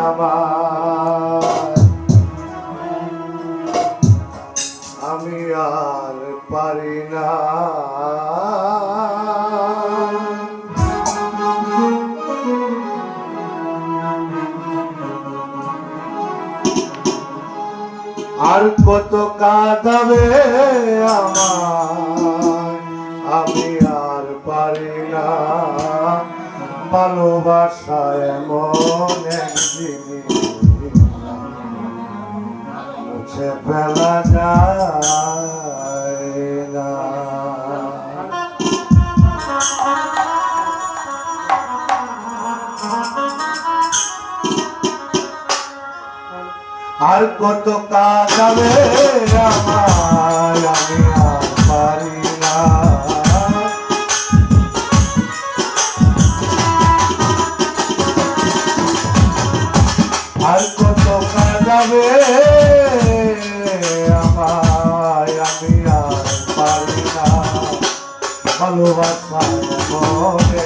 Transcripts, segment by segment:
আমার আমি আর পারি না আর কত কাঁদাবে আমার আমি আর পারি না ভালোবাসা এমন এক জিনিস মুছে ফেলা যায় না আর কত কাঁদাবে আমার আমি আর পারি না আর কত কাঁদাবে আমার আমি আর পারি না ভালোবাসা মনে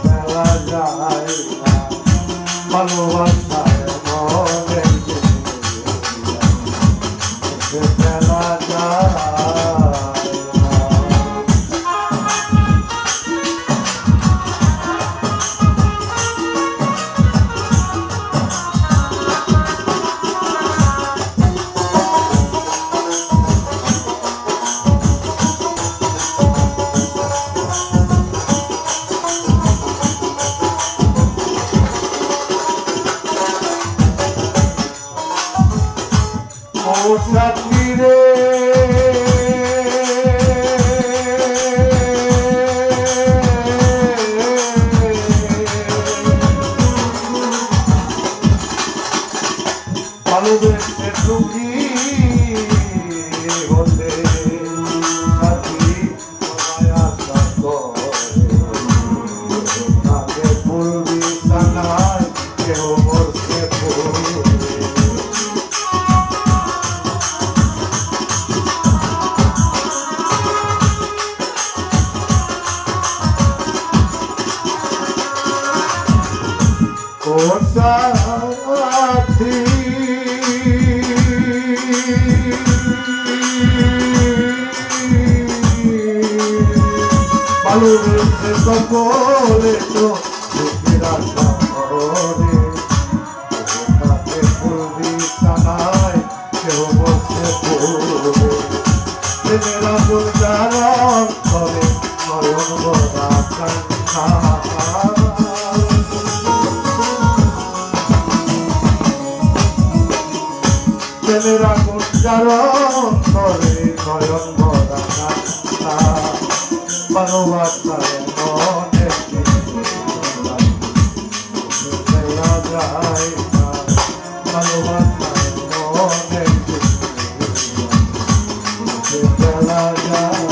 ফেলা যায় না ভালোবাসা মনে ফেলা যায় সাথী রে ভালোবেসে সুখী হতে সাথী আশা করে পূর্বী সানায় কেউ মরতে সাথী ভালোবেসে সকলে তো সুখের আশা করে তাকে পূর্বী সানায় কেউ বসে পড়বে প্রেমেরা গুঞ্জারণ করে নয়ন ভরা কান্না প্রেমেরা গুঞ্জারণ করে নয়ন ভরা কান্না ভালোবাসায় মনে ফেলা যায় না ভালোবাসায় মনে ফেলা যায়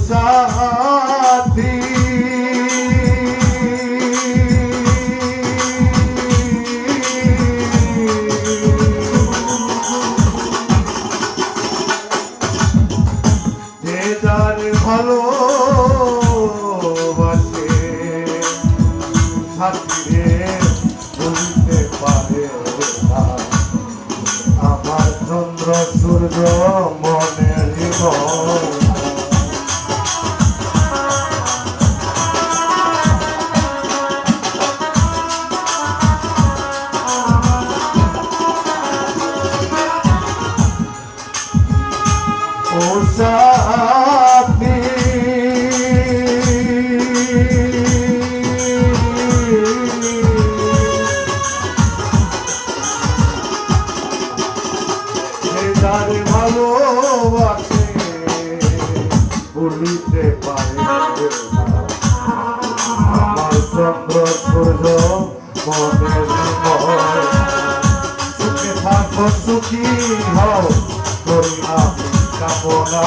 সাথী যে যার ভালোবাসে সাথী বলতে পারে আমার চন্দ্র সূর্য মনের জীবন সাথী যার ভালো ভুলিতে পারি না আমার চন্দ্র সূর্য মনের ময় সুখে থাকো সুখী হও করি আমি কামনা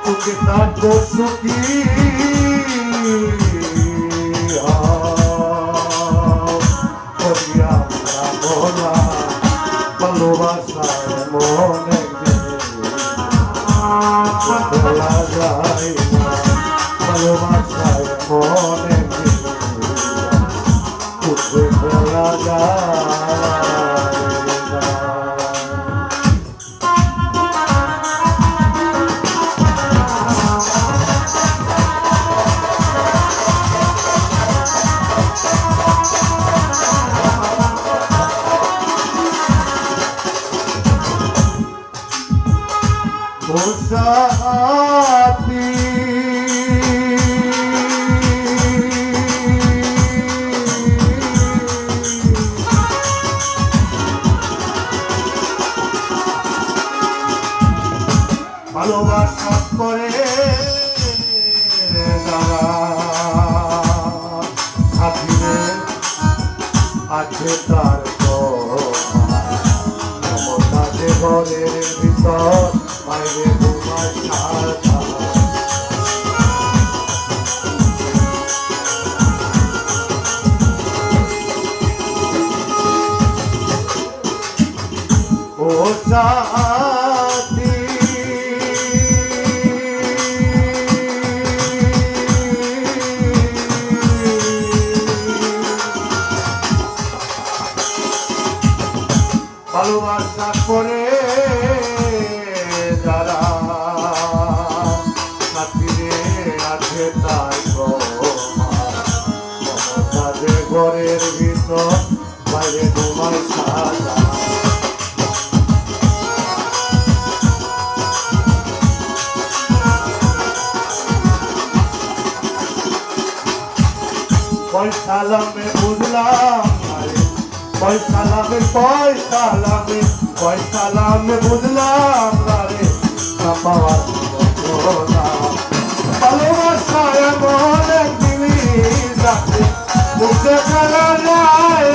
সুখে থাকো সুখী ভালোবাসার মনে বলা যায় না ভালোবাসার মনে খুঁজে বলা যায় না সাথী ভালোবাসা করে সাথীরে আছে তার মমতা যে ঘরের ভিতর বাইরে তোমার ছাড়া ও সাথী ভালোবাসা করে যারা সাথীরে আছে তাই তাদের ঘরের ভিতর বাইরে তোমার সাজা পয়সা লামে বুঝলাম পয়সা লামে বুঝলাম রে পাওয়ার ভালোবাসায় মনে জিনিস আছে মুখে ফেলা যায়